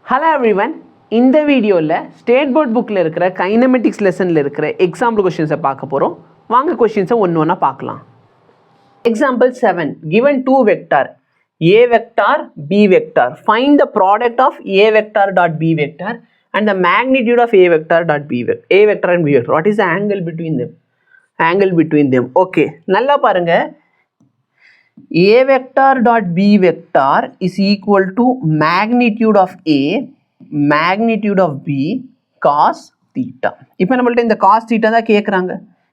Hello everyone. இந்த வீடியோவில் state board புக்கில் இருக்கிற கைனமெட்டிக்ஸ் லெசனில் இருக்கிற எக்ஸாம்பிள் கொஷின்ஸை பார்க்க போகிறோம். வாங்க கொஷின்ஸை ஒன்று ஒன்றா பார்க்கலாம். Example 7. Given two vector A vector B vector. Find the product of A vector dot B vector and the magnitude of A vector dot B vector. A vector and B vector. What is the angle between them? Angle between them. Okay. நல்லா பாருங்க. A vector dot B vector is equal to magnitude of A magnitude of B cos theta. இப்போ நம்மள்ட்ட இந்த cos theta தான் கேட்குறாங்க.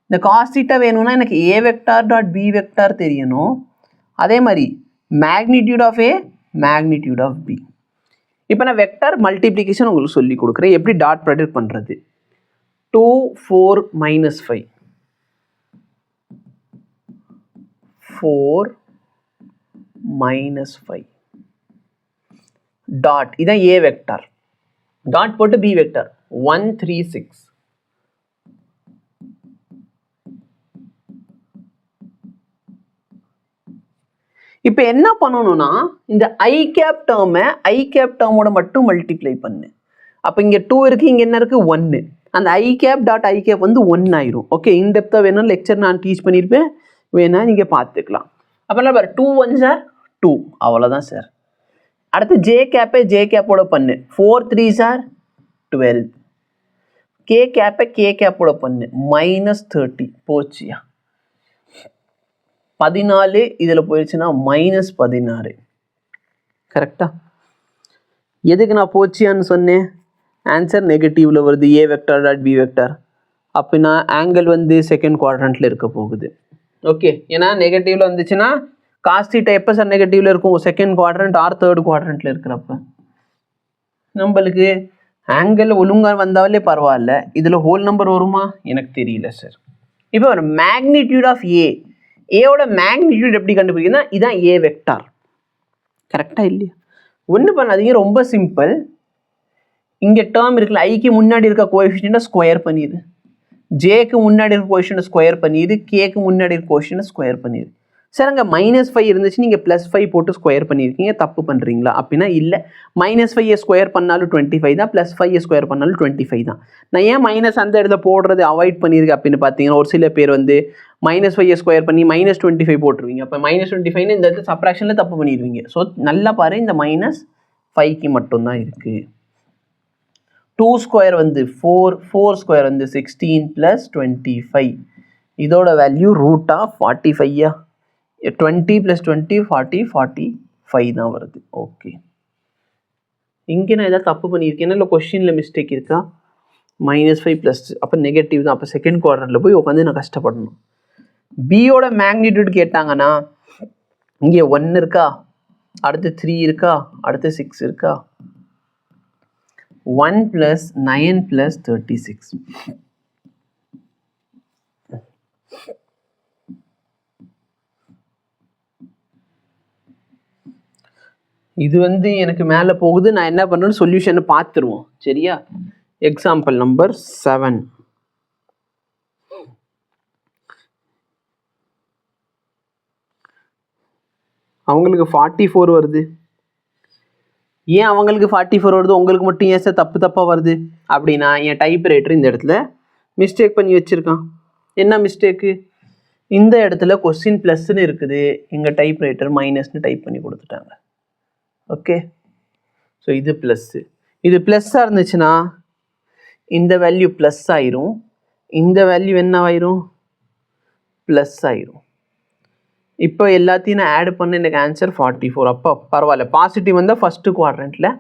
இந்த cos theta வேணும்னா எனக்கு A vector dot B vector தெரியணும். அதே மாதிரி magnitude of A magnitude of B. இப்போ நான் வெக்டர் மல்டிப்ளிகேஷன் உங்களுக்கு சொல்லி கொடுக்குறேன். எப்படி டாட் ப்ராடக்ட் பண்ணுறது. 2 4 minus 5 4 minus 5 dot இதான் A vector டாட் போட்டு B vector 1 3 6 இப்போ என்ன பண்ணணும்னா இந்த I cap டேர்மை I cap டேர்மோட மட்டும் மல்டிப்ளை பண்ணு. அப்போ இங்கே 2 இருக்கு, இங்கே என்ன இருக்கு 1. அந்த I cap dot I cap வந்து 1 ஆயிரும். ஓகே, இன்டெப்த்தாக வேணும் லெக்சர் நான் டீச் பண்ணியிருப்பேன், வேணா நீங்கள் பார்த்துக்கலாம். அப்போ என்ன பாரு 2 1 சார் 2, அவ்வளோதான் சார். அடுத்து ஜே கேப்பை ஜே கேப்போட பண்ணு. 4 3 சார் 12. கே கேப்பை கே கேப்போட பண்ணு. -30 போச்சியா. 14 இதில் போயிடுச்சுன்னா -16. கரெக்டா? எதுக்கு நான் போச்சியான்னு சொன்னேன்? ஆன்சர் நெகட்டிவில் வருது. ஏ வெக்டார் டாட் பி வெக்டார். அப்படின்னா ஆங்கிள் வந்து செகண்ட் குவாட்ரண்ட்டில் இருக்க போகுது. ஓகே, ஏன்னா நெகட்டிவில் வந்துச்சுன்னா காஸ் தீட்டா எப்போ சார் நெகட்டிவில் இருக்கும்? செகண்ட் குவாட்ரண்ட் ஆர் தேர்ட் குவாட்ரண்ட்டில் இருக்கிறப்ப. நம்மளுக்கு ஆங்கிள் ஒழுங்காக வந்தாலே பரவாயில்ல, இதில் ஹோல் நம்பர் வருமா எனக்கு தெரியல சார். இப்போ ஒரு மேக்னிடியூட் ஆஃப் ஏ, ஏவோட மேக்னிடியூட் எப்படி கண்டுபிடிக்குன்னா இதான் ஏ வெக்டார். கரெக்டாக இல்லையா? ஒன்றும் பண்ணாதீங்க, ரொம்ப சிம்பிள். இங்கே டேர்ம் இருக்குல்ல, ஐக்கு முன்னாடி இருக்க கோஎஃபிஷியன்ட்டை ஸ்கொயர் பண்ணிடு, ஜேக்கு முன்னாடி இருக்க கோஎஃபிஷியன்ட்டை ஸ்கொயர் பண்ணிடு, கேக்கு முன்னாடி இருக்க கோஎஃபிஷியன்ட்டை ஸ்கொயர் பண்ணிடு. சார் அங்கே -5 இருந்துச்சு, நீங்கள் +5 போட்டு ஸ்கொயர் பண்ணியிருக்கீங்க, தப்பு பண்ணுறீங்களா? அப்படின்னா இல்லை, -5 ஸ்கொயர் பண்ணாலும் 25 தான், +5 ஸ்கொயர் பண்ணாலும் 25 தான். நான் ஏன் மைனஸ் அந்த இடத்துல போடுறது அவாய்ட் பண்ணியிருக்கேன் அப்படின்னு பார்த்தீங்கன்னா, ஒரு சில பேர் வந்து -5 ஸ்கொயர் பண்ணி -25 போட்டுருவீங்க. அப்போ -25 இந்த இடத்துல சப்ராக்ஷனில் தப்பு பண்ணிடுவீங்க. ஸோ நல்லா பாரு, இந்த -5க்கு மட்டும்தான் இருக்குது. 2 ஸ்கொயர் வந்து 4, 4 ஸ்கொயர் வந்து 16 + 25. இதோட வேல்யூ √45. 20 + 20 40 45 தான் வருது. ஓகே, இங்கே நான் ஏதாவது தப்பு பண்ணியிருக்கேன்னா இல்லை கொஸ்டினில் மிஸ்டேக் இருக்கா? -5 ப்ளஸ், அப்போ நெகட்டிவ் தான். அப்போ செகண்ட் குவாட்ரண்ட்டில் போய் உட்காந்து நான் கஷ்டப்படணும். பியோட மேக்னிடியூட் கேட்டாங்கன்னா இங்கே 1 இருக்கா, அடுத்து 3 இருக்கா, அடுத்து 6 இருக்கா. 1 + 9 + 36. இது வந்து எனக்கு மேலே போகுது. நான் என்ன பண்ணுறேன்னு சொல்யூஷனை பார்த்துருவோம், சரியா? Example number 7. அவங்களுக்கு 44 வருது. ஏன் அவங்களுக்கு 44 வருது, உங்களுக்கு மட்டும் ஏன் சார் தப்பாக வருது அப்படின்னா, என் டைப்ரைட்டர் இந்த இடத்துல மிஸ்டேக் பண்ணி வச்சுருக்கான். என்ன மிஸ்டேக்கு? இந்த இடத்துல கொஸ்டின் ப்ளஸ்ன்னு இருக்குது, எங்கள் டைப்ரைட்டர் மைனஸ்ன்னு டைப் பண்ணி கொடுத்துட்டாங்க. ஓகே, ஸோ இது ப்ளஸ்ஸு. இது ப்ளஸ்ஸாக இருந்துச்சுன்னா இந்த வேல்யூ ப்ளஸ் ஆயிரும், இந்த வேல்யூ என்ன ஆயிரும்? ப்ளஸ் ஆயிரும். இப்போ எல்லாத்தையும் நான் ஆட் பண்ண எனக்கு ஆன்சர் 44. அப்போ பரவாயில்ல, பாசிட்டிவ் வந்தால் ஃபஸ்ட்டு குவாட்ரண்ட்டில்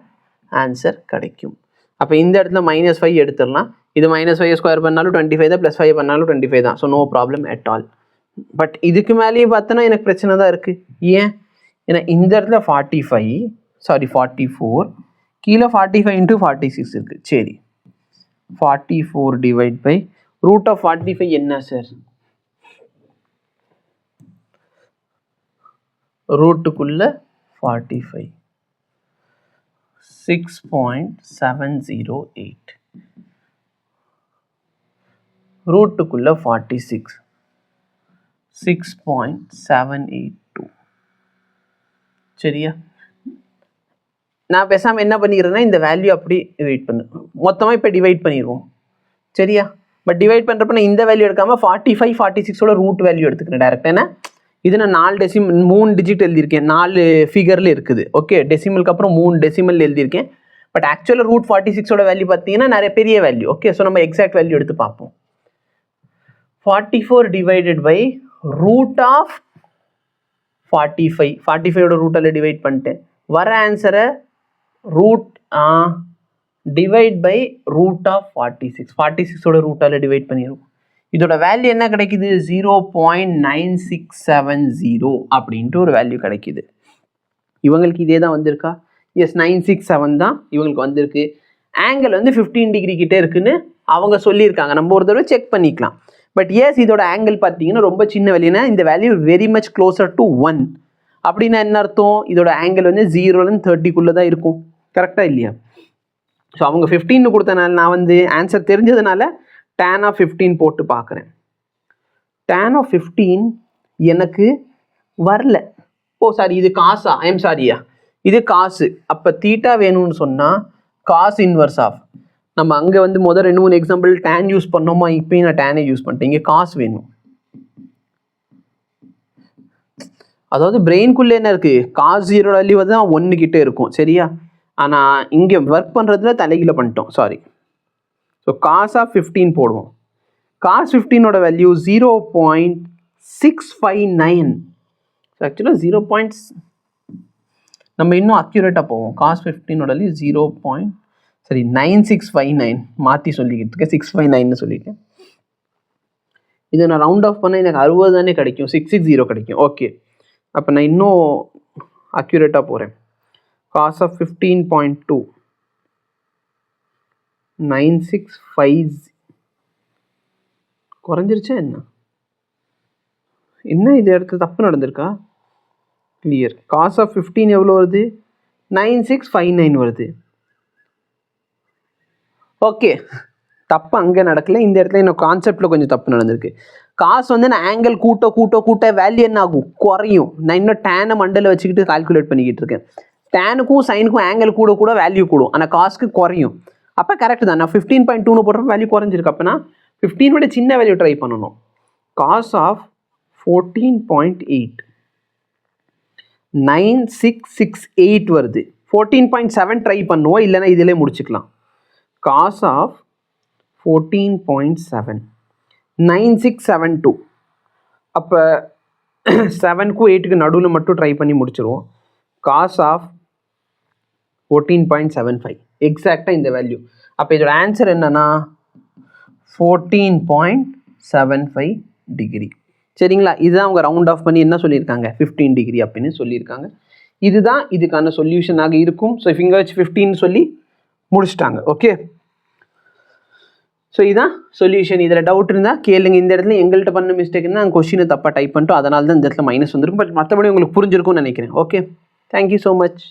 ஆன்சர் கிடைக்கும். அப்போ இந்த இடத்துல -5 எடுத்துடலாம். இது -5 ஸ்கொயர் பண்ணாலும் 25 தான், +5 பண்ணாலும் 25 தான். So no problem at all. But இதுக்கு மேலேயும் பார்த்தோன்னா எனக்கு பிரச்சனை தான் இருக்குது. ஏன்? ஏன்னா இந்த இடத்துல 44, கீழே 45 × 46 இருக்குது. சரி, 44 / √45 என்ன சார்? ரூட்டுக்குள்ள 45 6.708, ரூட்டுக்குள்ள 46 6.782. சரியா? நான் பேசாமல் என்ன பண்ணிக்கிறேன்னா இந்த வேல்யூ அப்படி டிவைட் பண்ணு, மொத்தமாக இப்போ டிவைட் பண்ணிடுவோம் சரியா. பட் டிவைட் பண்ணுறப்ப நான் இந்த வேல்யூ எடுக்காமல் 45 46ஓட ரூட் வேல்யூ எடுத்துக்கிறேன் டேரெக்டாக. ஏன்னா இது நான் 3 டிஜிட் எழுதியிருக்கேன், 4 ஃபிகரில் இருக்குது ஓகே. டெசிமலுக்கு அப்புறம் 3 டெசிமல் எழுதியிருக்கேன். பட் ஆக்சுவலாக ரூட் 46ஓட வேல்யூ பார்த்தீங்கன்னா நிறைய பெரிய வேல்யூ ஓகே. ஸோ நம்ம எக்ஸாக்ட் வேல்யூ எடுத்து பார்ப்போம். 44 டிவைடட் பை ரூட் ஆஃப் 45, 45ஓட ரூட்டால் டிவைட் பண்ணிட்டேன். வர ஆன்சரை root divide by root of 46, 46ஓட ரூட்டால் டிவைட் பண்ணிடுவோம். இதோட வேல்யூ என்ன கிடைக்குது 0.9670 அப்படின்ட்டு ஒரு வேல்யூ கிடைக்குது. இவங்களுக்கு இதே தான் வந்திருக்கா? எஸ் 967 தான் இவங்களுக்கு வந்திருக்கு. ஆங்கிள் வந்து 15 டிகிரி கிட்டே இருக்குன்னு அவங்க சொல்லியிருக்காங்க, நம்ம ஒரு தடவை செக் பண்ணிக்கலாம். பட் எஸ் இதோட ஆங்கிள் பார்த்தீங்கன்னா ரொம்ப சின்ன வேல்யூனா இந்த value very much closer to 1 அப்படின்னா என்ன அர்த்தம்? இதோட ஆங்கிள் வந்து 0லேருந்து 30க்குள்ளே தான் இருக்கும் கரெக்டாக இல்லையா? ஸோ அவங்க 15 கொடுத்தனால நான் வந்து ஆன்சர் தெரிஞ்சதுனால tan of 15 போட்டு பார்க்குறேன். tan of 15 எனக்கு வரல. ஓ சாரி, இது காசா? ஐம் சாரியா, இது காசு. அப்போ தீட்டா வேணும்னு சொன்னால் காஸ் இன்வர்ஸ் ஆஃப், நம்ம அங்கே வந்து முதல் 2-3 எக்ஸாம்பிள் tan யூஸ் பண்ணோமா, இப்போயும் நான் tan யூஸ் பண்ணிட்டேன். இங்கே காசு வேணும். அதாவது பிரெயின்குள்ளே என்ன இருக்குது, காஸ் 0 வேல்யூ தான் 1 கிட்டே இருக்கும் சரியா. ஆனால் இங்கே ஒர்க் பண்ணுறதுல தலைகீழ பண்ணிட்டோம் சாரி. ஸோ காஸ் ஆஃப் 15 போடுவோம். காஸ் 15ஓட வேல்யூ 0.659. ஆக்சுவலாக 0. நம்ம இன்னும் அக்யூரேட்டாக போவோம். காஸ் 15ஓட வேல்யூ 9659 மாற்றி சொல்லிக்கிட்டு இருக்கேன், 659ன்னு சொல்லிட்டேன். இதை நான் ரவுண்ட் ஆஃப் பண்ணால் எனக்கு 60 தானே கிடைக்கும், 660 கிடைக்கும் ஓகே. அப்போ நான் இன்னும் அக்யூரேட்டாக போகிறேன். காஸ் ஆஃப் 15.2 9650 குறைஞ்சிருச்சா என்ன? என்ன இது இடத்துல தப்பு நடந்திருக்கா? கிளியர். காஸ் ஆஃப் 15 எவ்வளோ வருது? 9659 வருது. ஓகே, தப்பு அங்கே நடக்கல, இந்த இடத்துல இன்னும் கான்செப்டில் கொஞ்சம் தப்பு நடந்திருக்கு. காசு வந்து நான் ஆங்கிள் கூட்ட வேல்யூ என்ன ஆகும்? குறையும். நான் இன்னும் டேனை மண்டல வச்சுக்கிட்டு கால்குலேட் பண்ணிக்கிட்டு இருக்கேன். டேனுக்கும் சைனுக்கும் ஆங்கிள் கூட வேல்யூ கூடும், ஆனால் காசுக்கு குறையும். அப்போ கரெக்ட் தான். நான் 15.2ன்னு போடுறப்ப வேல்யூ குறைஞ்சிருக்கு. அப்போனா 15 விட சின்ன வேல்யூ ட்ரை பண்ணணும். காஸ் ஆஃப் 14.8 9668 வருது. 14.7 ட்ரை பண்ணுவோம், இல்லைன்னா இதிலே முடிச்சுக்கலாம். Cos of 14.7 9672. அப்போ 7க்கும் 8க்கு நடுவில் மட்டும் ட்ரை பண்ணி முடிச்சிருவோம். காஸ் ஆஃப் 14.75 எக்ஸாக்டாக இந்த வேல்யூ. அப்போ இதோட ஆன்சர் என்னன்னா 14.75 டிகிரி சரிங்களா. இதுதான் அவங்க ரவுண்ட் ஆஃப் பண்ணி என்ன சொல்லியிருக்காங்க, 15 டிகிரி அப்படின்னு சொல்லியிருக்காங்க. இதுதான் இதுக்கான சொல்யூஷனாக இருக்கும். ஸோ இங்கே வச்சு 15 சொல்லி முடிச்சிட்டாங்க ஓகே. ஸோ இதுதான் சொல்யூஷன். இதில் டவுட் இருந்தால் கேளுங்க. இந்த இடத்துல எங்கள்கிட்ட பண்ண மிஸ்டேக்னா கொஸ்டினை தப்பாக டைப் பண்ணிட்டோம், அதனால தான் இந்த இடத்துல மைனஸ் வந்திருக்கும். பட் மற்றபடி உங்களுக்கு புரிஞ்சிருக்கும்னு நினைக்கிறேன் ஓகே. Thank you so much.